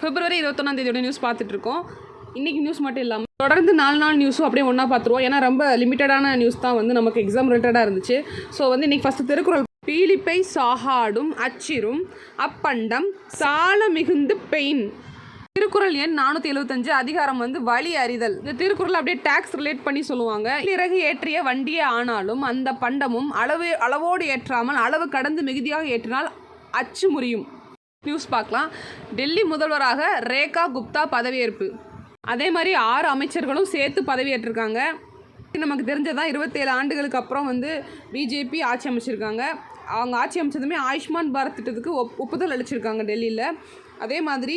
பிப்ரவரி 21 news பார்த்துட்ருக்கோம். இன்றைக்கி news மட்டும் இல்லாமல் தொடர்ந்து 4 நாள் நியூஸும் அப்படியே ஒன்றா பார்த்துருவோம். ஏன்னா ரொம்ப லிமிட்டடான நியூஸ் தான் வந்து நமக்கு எக்ஸாம் ரிலேட்டடாக இருந்துச்சு. ஸோ வந்து இன்றைக்கி ஃபஸ்ட்டு திருக்குறள். பீலிப்பை சாகாடும் அச்சிரும் அப்பண்டம் சால மிகுந்து பெயின். திருக்குறள் எண் 475, அதிகாரம் வந்து வழி அறிதல். இந்த திருக்குறள் அப்படியே டேக்ஸ் ரிலேட் பண்ணி சொல்லுவாங்க. இறகு ஏற்றிய வண்டியே ஆனாலும் அந்த பண்டமும் அளவோடு ஏற்றாமல் அளவு கடந்து மிகுதியாக ஏற்றினால் அச்சு முறியும். நியூஸ் பார்க்கலாம். டெல்லி முதல்வராக ரேகா குப்தா பதவியேற்பு. அதே மாதிரி 6 அமைச்சர்களும் சேர்த்து பதவியேற்றிருக்காங்க. நமக்கு தெரிஞ்சதான் 27 ஆண்டுகளுக்கு அப்புறம் வந்து பிஜேபி ஆட்சி அமைச்சிருக்காங்க. அவங்க ஆட்சி அமைச்சதுமே ஆயுஷ்மான் பாரத் திட்டத்துக்கு ஒப்புதல் அளிச்சிருக்காங்க டெல்லியில். அதே மாதிரி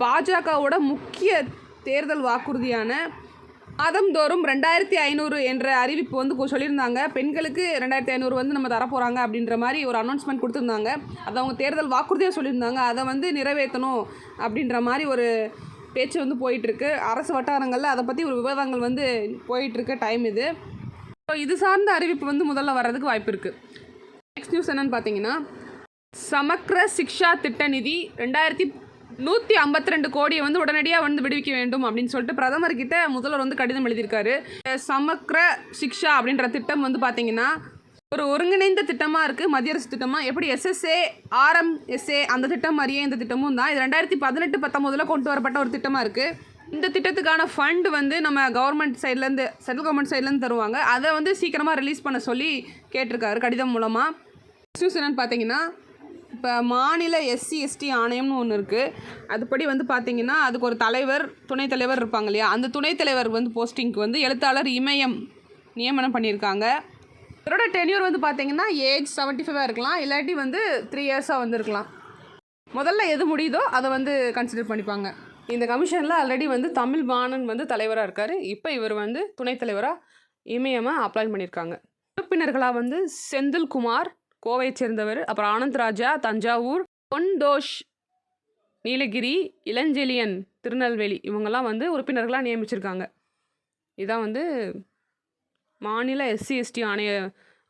பாஜகவோட முக்கிய தேர்தல் வாக்குறுதியான மாதந்தோறும் 2500 என்ற அறிவிப்பு வந்து சொல்லியிருந்தாங்க. பெண்களுக்கு 2500 வந்து நம்ம தரப்போகிறாங்க அப்படின்ற மாதிரி ஒரு அனௌன்ஸ்மெண்ட் கொடுத்துருந்தாங்க. அதை அவங்க தேர்தல் வாக்குறுதியாக சொல்லியிருந்தாங்க. அதை வந்து நிறைவேற்றணும் அப்படின்ற மாதிரி ஒரு பேச்சு வந்து போயிட்டுருக்கு. அரசு வட்டாரங்களில் அதை பற்றி ஒரு விவாதங்கள் வந்து போயிட்டுருக்க டைம் இது. ஸோ இது சார்ந்த அறிவிப்பு வந்து முதல்ல வர்றதுக்கு வாய்ப்பு இருக்குது. நெக்ஸ்ட் நியூஸ் என்னென்னு பார்த்தீங்கன்னா, சமக்ர சிக்ஷா திட்ட நிதி 2152 கோடியை வந்து உடனடியாக வந்து விடுவிக்க வேண்டும் அப்படின்னு சொல்லிட்டு பிரதமர்கிட்ட முதல்வர் வந்து கடிதம் எழுதியிருக்காரு. சமக்ர சிக்ஷா அப்படின்ற திட்டம் வந்து பார்த்தீங்கன்னா ஒரு ஒருங்கிணைந்த திட்டமாக இருக்குது. மத்திய அரசு திட்டமாக எப்படி எஸ்எஸ்ஏ ஆர்எம்எஸ்ஏ அந்த திட்டம் மாதிரியே இந்த திட்டமும் தான். இது 2018-19 கொண்டு வரப்பட்ட ஒரு திட்டமாக இருக்குது. இந்த திட்டத்துக்கான ஃபண்ட் வந்து நம்ம கவர்மெண்ட் சைட்லேருந்து, சென்ட்ரல் கவர்மெண்ட் சைட்லேருந்து தருவாங்க. அதை வந்து சீக்கிரமாக ரிலீஸ் பண்ண சொல்லி கேட்டிருக்காரு கடிதம் மூலமாக. நியூஸ் என்னென்னு பார்த்தீங்கன்னா, இப்போ மாநில எஸ்சி/எஸ்டி ஆணையம்னு ஒன்று இருக்குது. அதுபடி வந்து பார்த்திங்கன்னா அதுக்கு ஒரு தலைவர், துணைத் தலைவர் இருப்பாங்க இல்லையா, அந்த துணைத் தலைவர் வந்து போஸ்டிங்க்கு வந்து எழுத்தாளர் இமயம் நியமனம் பண்ணியிருக்காங்க. இவரோட டென்யூர் வந்து பார்த்திங்கன்னா ஏஜ் 75 இருக்கலாம், இல்லாட்டி வந்து 3 இயர்ஸாக வந்து இருக்கலாம். முதல்ல எது முடியுதோ அதை வந்து கன்சிடர் பண்ணிப்பாங்க. இந்த கமிஷனில் ஆல்ரெடி வந்து தமிழ் வாணன் வந்து தலைவராக இருக்கார். இப்போ இவர் வந்து துணைத் தலைவராக இமயமாக அப்ளாய் பண்ணியிருக்காங்க. உறுப்பினர்களாக வந்து செந்தில்குமார் கோவையை சேர்ந்தவர், அப்புறம் ஆனந்த் ராஜா தஞ்சாவூர், பொன்தோஷ் நீலகிரி, இளஞ்செழியன் திருநெல்வேலி, இவங்கெல்லாம் வந்து உறுப்பினர்களாக நியமிச்சிருக்காங்க. இதான் வந்து மாநில எஸ்சி/எஸ்டி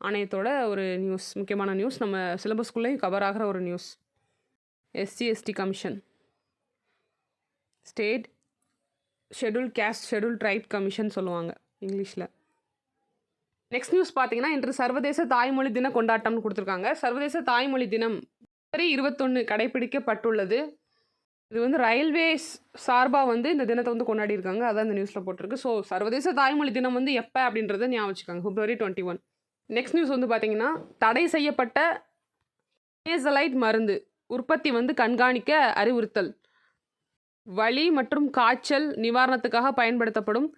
ஆணையத்தோட ஒரு நியூஸ், முக்கியமான நியூஸ். நம்ம சிலபஸ்குள்ளேயும் கவர் ஆகிற ஒரு news. SC ST commission, state schedule caste schedule tribe commission சொல்லுவாங்க இங்கிலீஷில். நெக்ஸ்ட் நியூஸ் பார்த்தீங்கன்னா, இன்று சர்வதேச தாய்மொழி தின கொண்டாட்டம்னு கொடுத்துருக்காங்க. சர்வதேச தாய்மொழி தினம் February 21 கடைபிடிக்கப்பட்டுள்ளது. இது வந்து ரயில்வேஸ் சார்பாக வந்து இந்த தினத்தை வந்து கொண்டாடி இருக்காங்க. அதான் இந்த நியூஸில் போட்டிருக்கு. ஸோ சர்வதேச தாய்மொழி தினம் வந்து எப்போ அப்படின்றத ஞாபகம் வச்சுக்காங்க, February 21. நெக்ஸ்ட் நியூஸ் வந்து பார்த்தீங்கன்னா, தடை செய்யப்பட்ட நேசலைட் மருந்து உற்பத்தி வந்து கண்காணிக்க அறிவுறுத்தல். வலி மற்றும் காய்ச்சல் நிவாரணத்துக்காக பயன்படுத்தப்படும்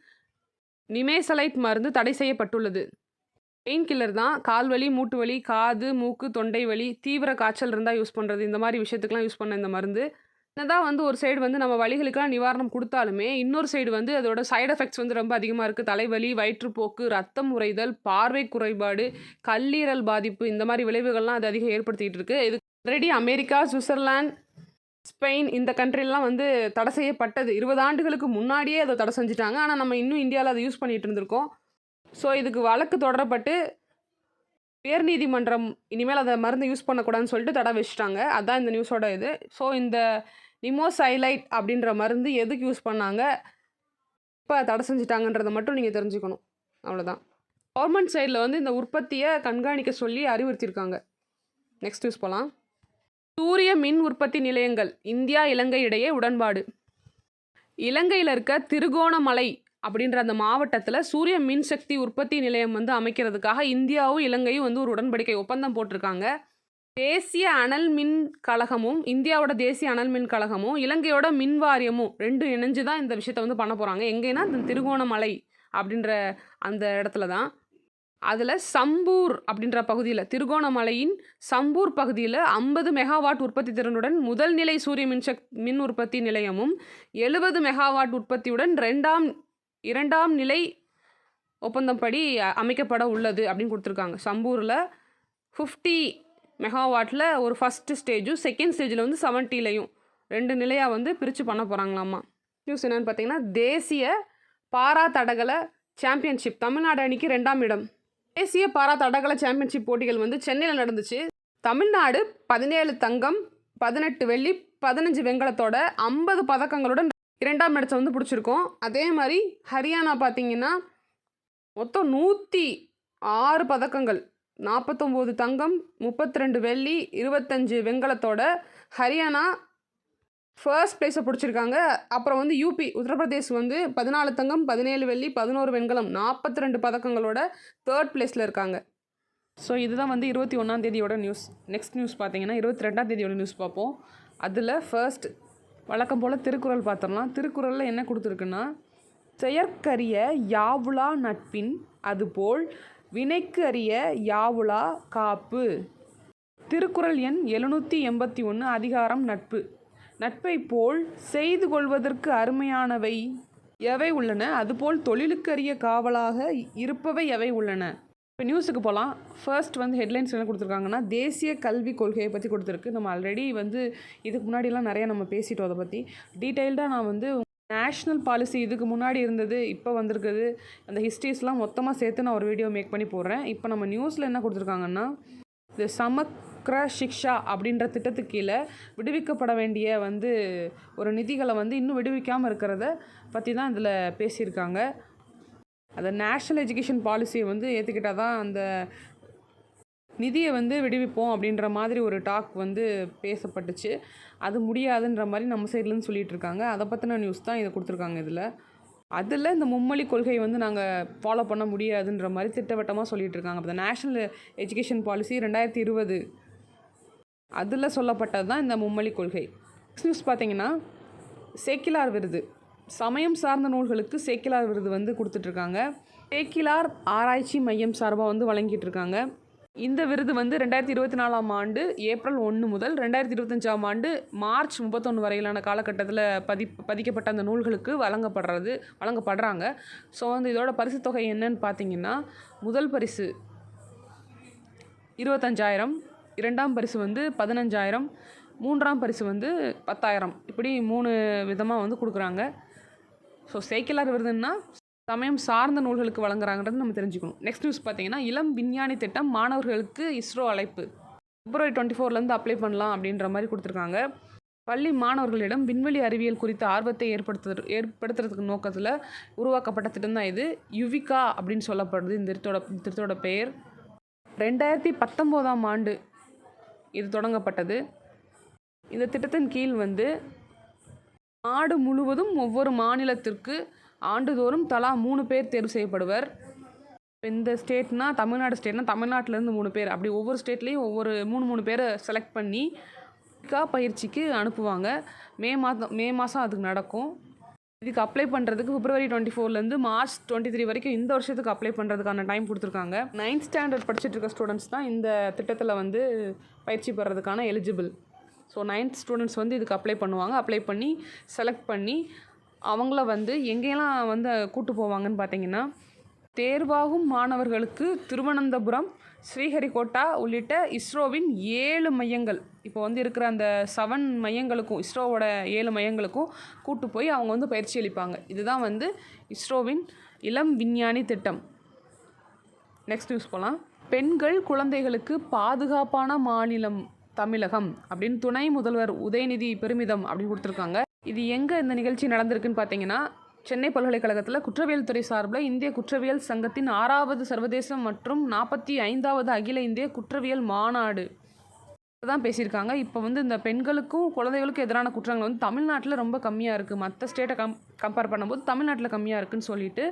நிமேசலைட் மருந்து தடை செய்யப்பட்டுள்ளது. பெயின் கில்லர் தான். கால்வலி, மூட்டு வலி, காது, மூக்கு, தொண்டை வலி, தீவிர காய்ச்சல் இருந்தால் யூஸ் பண்ணுறது, இந்த மாதிரி விஷயத்துக்கெலாம் யூஸ் பண்ண இந்த மருந்து. என்னதான் வந்து ஒரு சைடு வந்து நம்ம வலிகளுக்கெல்லாம் நிவாரணம் கொடுத்தாலுமே, இன்னொரு சைடு வந்து அதோட சைடு எஃபெக்ட்ஸ் வந்து ரொம்ப அதிகமாக இருக்குது. தலைவலி, வயிற்றுப்போக்கு, ரத்தம் உறைதல், பார்வை குறைபாடு, கல்லீரல் பாதிப்பு, இந்த மாதிரி விளைவுகள்லாம் அது அதிகம் ஏற்படுத்திகிட்டு இருக்குது. இது ஆல்ரெடி அமெரிக்கா, சுவிட்சர்லாந்து, ஸ்பெயின் இந்த கண்ட்ரிலாம் வந்து தடை செய்யப்பட்டது. 20 ஆண்டுகளுக்கு முன்னாடியே அதை தடை செஞ்சுட்டாங்க. ஆனால் நம்ம இன்னும் இந்தியாவில் அதை யூஸ் பண்ணிகிட்டு இருந்திருக்கோம். ஸோ இதுக்கு வழக்கு தொடரப்பட்டு உயர்நீதிமன்றம் இனிமேல் அதை மருந்து யூஸ் பண்ணக்கூடாதுன்னு சொல்லிட்டு தடை வச்சுட்டாங்க. அதுதான் இந்த நியூஸோட இது. ஸோ இந்த நிமோசைலைட் அப்படின்ற மருந்து எதுக்கு யூஸ் பண்ணாங்க, இப்போ தடை செஞ்சுட்டாங்கன்றதை மட்டும் நீங்கள் தெரிஞ்சுக்கணும். அவ்வளோதான். கவர்மெண்ட் சைடில் வந்து இந்த உற்பத்தியை கண்காணிக்க சொல்லி அறிவுறுத்தியிருக்காங்க. நெக்ஸ்ட் நியூஸ் போகலாம். சூரிய மின் உற்பத்தி நிலையங்கள் இந்தியா இலங்கை இடையே உடன்பாடு. இலங்கையில் இருக்க திருகோணமலை அப்படின்ற அந்த மாவட்டத்தில் சூரிய மின்சக்தி உற்பத்தி நிலையம் வந்து அமைக்கிறதுக்காக இந்தியாவும் இலங்கையும் வந்து ஒரு உடன்படிக்கை ஒப்பந்தம் போட்டிருக்காங்க. தேசிய அனல் மின் கழகமும் இந்தியாவோட தேசிய அனல் மின் கழகமும் இலங்கையோட மின் வாரியமும் ரெண்டும் இணைஞ்சு தான் இந்த விஷயத்தை வந்து பண்ண போகிறாங்க. எங்கேன்னா இந்த திருகோணமலை அப்படின்ற அந்த இடத்துல தான். அதில் சம்பூர் அப்படின்ற பகுதியில், திருகோணமலையின் சம்பூர் பகுதியில் 50 மெகாவாட் உற்பத்தி திறனுடன் முதல் நிலை சூரிய மின் உற்பத்தி நிலையமும் 70 மெகாவாட் உற்பத்தியுடன் இரண்டாம் நிலை ஒப்பந்தம் படி அமைக்கப்பட உள்ளது அப்படின்னு கொடுத்துருக்காங்க. சம்பூரில் 50 மெகாவாட்டில் ஒரு ஃபஸ்ட்டு ஸ்டேஜும், செகண்ட் ஸ்டேஜில் வந்து 70லையும் 2 நிலையாக வந்து பிரித்து பண்ண போகிறாங்களாமா. நியூஸ் என்னென்னு பார்த்தீங்கன்னா, தேசிய பாரா தடகள சாம்பியன்ஷிப் தமிழ்நாடு அணிக்கு 2ஆம் இடம். தேசிய பாரா தடகள சாம்பியன்ஷிப் போட்டிகள் வந்து சென்னையில் நடந்துச்சு. தமிழ்நாடு 17 தங்கம், 18 வெள்ளி, 15 வெண்கலத்தோட 50 பதக்கங்களுடன் 2ஆம் இடத்தை வந்து பிடிச்சிருக்கோம். அதே மாதிரி ஹரியானா பார்த்தீங்கன்னா மொத்தம் 106 பதக்கங்கள், 49 தங்கம், 32 வெள்ளி, 25 வெண்கலத்தோட ஹரியானா ஃபர்ஸ்ட் பிளேஸை பிடிச்சிருக்காங்க. அப்புறம் வந்து யூபி உத்தரப்பிரதேஷ் வந்து 14 தங்கம், 17 வெள்ளி, 11 வெண்கலம், 42 பதக்கங்களோட 3rd பிளேஸில் இருக்காங்க. ஸோ இதுதான் வந்து 21ஆம் தேதியோட நியூஸ். நெக்ஸ்ட் நியூஸ் பார்த்தீங்கன்னா 22ஆம் தேதியோட நியூஸ் பார்ப்போம். அதில் ஃபர்ஸ்ட் வழக்கம் போல் திருக்குறள் பார்த்துடலாம். திருக்குறளில் என்ன கொடுத்துருக்குன்னா, செயற்கரிய யாவுளா நட்பின் அதுபோல் வினைக்கு அறிய யாவுளா காப்பு. திருக்குறள் எண் 781, அதிகாரம் நட்பு. நட்பை போல் செய்து கொள்வதற்கு அருமையானவை எவை உள்ளன, அதுபோல் தொழிலுக்கரிய காவலாக இருப்பவை எவை உள்ளன. இப்போ நியூஸுக்கு போகலாம். ஃபர்ஸ்ட் வந்து ஹெட்லைன்ஸ் என்ன கொடுத்துருக்காங்கன்னா, தேசிய கல்விக் கொள்கையை பற்றி கொடுத்துருக்கு. நம்ம ஆல்ரெடி வந்து இதுக்கு முன்னாடிலாம் நிறையா நம்ம பேசிட்டோம். அதை பற்றி டீட்டெயில்டாக நான் வந்து நேஷ்னல் பாலிசி இதுக்கு முன்னாடி இருந்தது, இப்போ வந்திருக்குது, அந்த ஹிஸ்ட்ரிஸ்லாம் மொத்தமாக சேர்த்து நான் ஒரு வீடியோ மேக் பண்ணி போடுறேன். இப்போ நம்ம நியூஸில் என்ன கொடுத்துருக்காங்கன்னா, இந்த சமக்ர சிக்ஷா அப்படின்ற திட்டத்துக்கு கீழே விடுவிக்கப்பட வேண்டிய வந்து ஒரு நிதிகளை வந்து இன்னும் விடுவிக்காமல் இருக்கிறத பற்றி தான் இதில் பேசியிருக்காங்க. அந்த நேஷ்னல் எஜுகேஷன் பாலிசியை வந்து ஏற்றுக்கிட்டால் தான் அந்த நிதியை வந்து விடுவிப்போம் அப்படின்ற மாதிரி ஒரு டாக் வந்து பேசப்பட்டுச்சு. அது முடியாதுன்ற மாதிரி நம்ம சைட்லேருந்து சொல்லிகிட்டு இருக்காங்க. அதை பற்றின நியூஸ் தான் இதை கொடுத்துருக்காங்க இதில். அதில் இந்த மும்மொழி கொள்கை வந்து நாங்கள் ஃபாலோ பண்ண முடியாதுன்ற மாதிரி திட்டவட்டமாக சொல்லிகிட்டு இருக்காங்க. இப்போ நேஷ்னல் எஜுகேஷன் பாலிசி 2020 அதில் சொல்லப்பட்டது தான் இந்த மும்மொழி கொள்கை. நியூஸ் பார்த்தீங்கன்னா, சேக்கிலார் விருது, சமயம் சார்ந்த நூல்களுக்கு சேக்கிலார் விருது வந்து கொடுத்துட்ருக்காங்க. சேக்கிலார் ஆராய்ச்சி மையம் சார்பாக வந்து வழங்கிட்டு இருக்காங்க. இந்த விருது வந்து 2024ஆம் ஆண்டு ஏப்ரல் 1 முதல் 2025ஆம் ஆண்டு மார்ச் 31 வரையிலான காலகட்டத்தில் பதிக்கப்பட்ட அந்த நூல்களுக்கு வழங்கப்படுறாங்க. ஸோ வந்து இதோட பரிசு தொகை என்னன்னு பார்த்தீங்கன்னா, முதல் பரிசு 25,000, 2ஆம் பரிசு வந்து 15,000, 3ஆம் பரிசு வந்து 10,000, இப்படி 3 விதமாக வந்து கொடுக்குறாங்க. ஸோ சேக்கிலார் விருதுன்னா சமயம் சார்ந்த நூல்களுக்கு வழங்குறாங்கன்றது நம்ம தெரிஞ்சுக்கணும். நெக்ஸ்ட் நியூஸ் பார்த்தீங்கன்னா, இளம் விஞ்ஞானி திட்டம் மாணவர்களுக்கு இஸ்ரோ அழைப்பு. February 24 அப்ளை பண்ணலாம் அப்படின்ற மாதிரி கொடுத்துருக்காங்க. பள்ளி மாணவர்களிடம் விண்வெளி அறிவியல் குறித்த ஆர்வத்தை ஏற்படுத்துறதுக்கு நோக்கத்தில் உருவாக்கப்பட்ட திட்டம் தான் இது. யுவிகா அப்படின்னு சொல்லப்படுது இந்த திட்டத்தோட பெயர். 2019ஆம் ஆண்டு இது தொடங்கப்பட்டது. இந்த திட்டத்தின் கீழ் வந்து நாடு முழுவதும் ஒவ்வொரு மாநிலத்திற்கு ஆண்டுதோறும் தலா 3 பேர் தேர்வு செய்யப்படுவர். இந்த ஸ்டேட்னா தமிழ்நாடு ஸ்டேட்னா தமிழ்நாட்டிலேருந்து 3 பேர், அப்படி ஒவ்வொரு ஸ்டேட்லேயும் ஒவ்வொரு 3 பேரை செலக்ட் பண்ணி பயிற்சிக்கு அனுப்புவாங்க. மே மாதம் அதுக்கு நடக்கும். இதுக்கு அப்ளை பண்ணுறதுக்கு February 24 March 23 வரைக்கும் இந்த வருஷத்துக்கு அப்ளை பண்ணுறதுக்கான டைம் கொடுத்துருக்காங்க. 9th ஸ்டாண்டர்ட் படிச்சுட்டு இருக்க ஸ்டூடெண்ட்ஸ் தான் இந்த திட்டத்தில் வந்து பயிற்சி பெறதுக்கான எலிஜிபிள். ஸோ 9th ஸ்டூடெண்ட்ஸ் வந்து இதுக்கு அப்ளை பண்ணுவாங்க. அப்ளை பண்ணி செலக்ட் பண்ணி அவங்கள வந்து எங்கெல்லாம் வந்து கூட்டு போவாங்கன்னு பார்த்தீங்கன்னா, தேர்வாகும் மாணவர்களுக்கு திருவனந்தபுரம், ஸ்ரீஹரிகோட்டா உள்ளிட்ட இஸ்ரோவின் 7 மையங்கள், இப்போ வந்து இருக்கிற அந்த 7 மையங்களுக்கும் இஸ்ரோவோட 7 மையங்களுக்கும் கூட்டு போய் அவங்க வந்து பயிற்சி அளிப்பாங்க. இதுதான் வந்து இஸ்ரோவின் இளம் விஞ்ஞானி திட்டம். நெக்ஸ்ட் நியூஸ் போகலாம். பெண்கள் குழந்தைகளுக்கு பாதுகாப்பான மாநிலம் தமிழகம் அப்படின்னு துணை முதல்வர் உதயநிதி பெருமிதம் அப்படின்னு கொடுத்துருக்காங்க. இது எங்கே இந்த நிகழ்ச்சி நடந்திருக்குன்னு பார்த்தீங்கன்னா, சென்னை பல்கலைக்கழகத்தில் குற்றவியல் துறை சார்பில் இந்திய குற்றவியல் சங்கத்தின் 6வது சர்வதேச மற்றும் 45வது அகில இந்திய குற்றவியல் மாநாடு தான் பேசியிருக்காங்க. இப்போ வந்து இந்த பெண்களுக்கும் குழந்தைகளுக்கும் எதிரான குற்றங்கள் வந்து தமிழ்நாட்டில் ரொம்ப கம்மியாக இருக்குது, மற்ற ஸ்டேட்டை கம்பேர் பண்ணும்போது தமிழ்நாட்டில் கம்மியாக இருக்குதுன்னு சொல்லிட்டு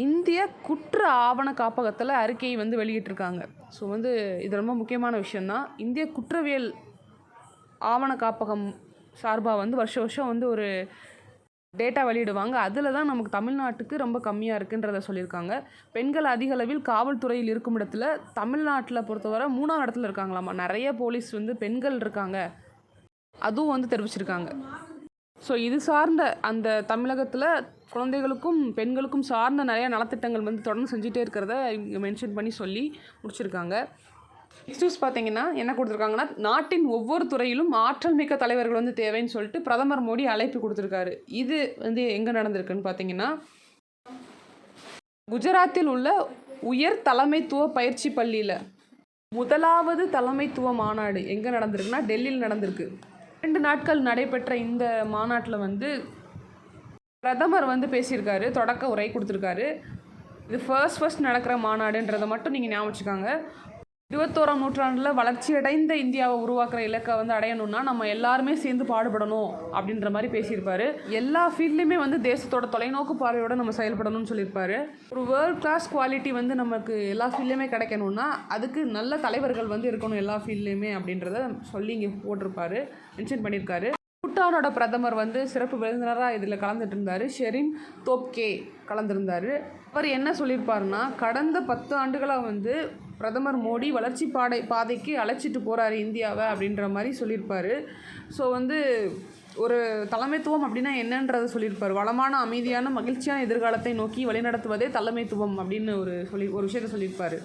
இந்திய குற்ற ஆவண காப்பகத்தில் அறிக்கையை வந்து வெளியிட்டிருக்காங்க. ஸோ வந்து இது ரொம்ப முக்கியமான விஷயந்தான். இந்திய குற்றவியல் ஆவண காப்பகம் சார்பாக வந்து வருஷம் வந்து ஒரு டேட்டா வெளியிடுவாங்க. அதில் தான் நமக்கு தமிழ்நாட்டுக்கு ரொம்ப கம்மியாக இருக்குன்றதை சொல்லியிருக்காங்க. பெண்கள் அதிக அளவில் காவல்துறையில் இருக்கும் இடத்துல தமிழ்நாட்டில் பொறுத்தவரை 3ஆம் இடத்துல இருக்காங்களாமா. நிறைய போலீஸ் வந்து பெண்கள் இருக்காங்க, அதுவும் வந்து தெரிவிச்சிருக்காங்க. ஸோ இது சார்ந்த அந்த தமிழகத்தில் குழந்தைகளுக்கும் பெண்களுக்கும் சார்ந்த நிறைய நலத்திட்டங்கள் வந்து தொடர்ந்து செஞ்சுட்டே இருக்கிறத இங்கே மென்ஷன் பண்ணி சொல்லி முடிச்சிருக்காங்க. நெக்ஸ்ட் நியூஸ் பார்த்தீங்கன்னா என்ன கொடுத்துருக்காங்கன்னா, நாட்டின் ஒவ்வொரு துறையிலும் ஆற்றல் மிக்க தலைவர்கள் வந்து தேவைன்னு சொல்லிட்டு பிரதமர் மோடி அழைப்பு கொடுத்துருக்காரு. இது வந்து எங்கே நடந்திருக்குன்னு பார்த்தீங்கன்னா, குஜராத்தில் உள்ள உயர் தலைமைத்துவ பயிற்சி பள்ளியில் 1வது தலைமைத்துவ மாநாடு எங்கே நடந்திருக்குன்னா டெல்லியில் நடந்திருக்கு. 2 நாட்கள் நடைபெற்ற இந்த மாநாட்டில் வந்து பிரதமர் வந்து பேசியிருக்காரு, தொடக்க உரை கொடுத்துருக்காரு. இது ஃபர்ஸ்ட் நடக்கிற மாநாடுன்றதை மட்டும் நீங்கள் ஞாபகம் வச்சுக்காங்க. 21ஆம் நூற்றாண்டில் வளர்ச்சியடைந்த இந்தியாவை உருவாக்குற இலக்கை வந்து அடையணும்னா நம்ம எல்லாருமே சேர்ந்து பாடுபடணும் அப்படின்ற மாதிரி பேசியிருப்பாரு. எல்லா ஃபீல்ட்லேயுமே வந்து தேசத்தோட தொலைநோக்கு பார்வையோட நம்ம செயல்படணும்னு சொல்லியிருப்பாரு. ஒரு வேர்ல்ட் கிளாஸ் குவாலிட்டி வந்து நமக்கு எல்லா ஃபீல்ட்லேயுமே கிடைக்கணும்னா அதுக்கு நல்ல தலைவர்கள் வந்து இருக்கணும் எல்லா ஃபீல்ட்லேயுமே அப்படின்றத சொல்லி இங்கே போட்டிருப்பாரு, மென்ஷன் பண்ணியிருக்காரு. பூட்டானோட பிரதமர் வந்து சிறப்பு விருந்தினராக இதில் கலந்துட்டு இருந்தார். ஷெரின் தோப்கே கலந்துருந்தார். அவர் என்ன சொல்லியிருப்பாருன்னா, கடந்த 10 ஆண்டுகளாக வந்து பிரதமர் மோடி வளர்ச்சி பாதைக்கு அழைச்சிட்டு போகிறாரு இந்தியாவை அப்படின்ற மாதிரி சொல்லியிருப்பார். ஸோ வந்து ஒரு தலைமைத்துவம் அப்படின்னா என்னன்றதை சொல்லியிருப்பார். வளமான, அமைதியான, மகிழ்ச்சியான எதிர்காலத்தை நோக்கி வழிநடத்துவதே தலைமைத்துவம் அப்படின்னு ஒரு விஷயத்த சொல்லியிருப்பார்.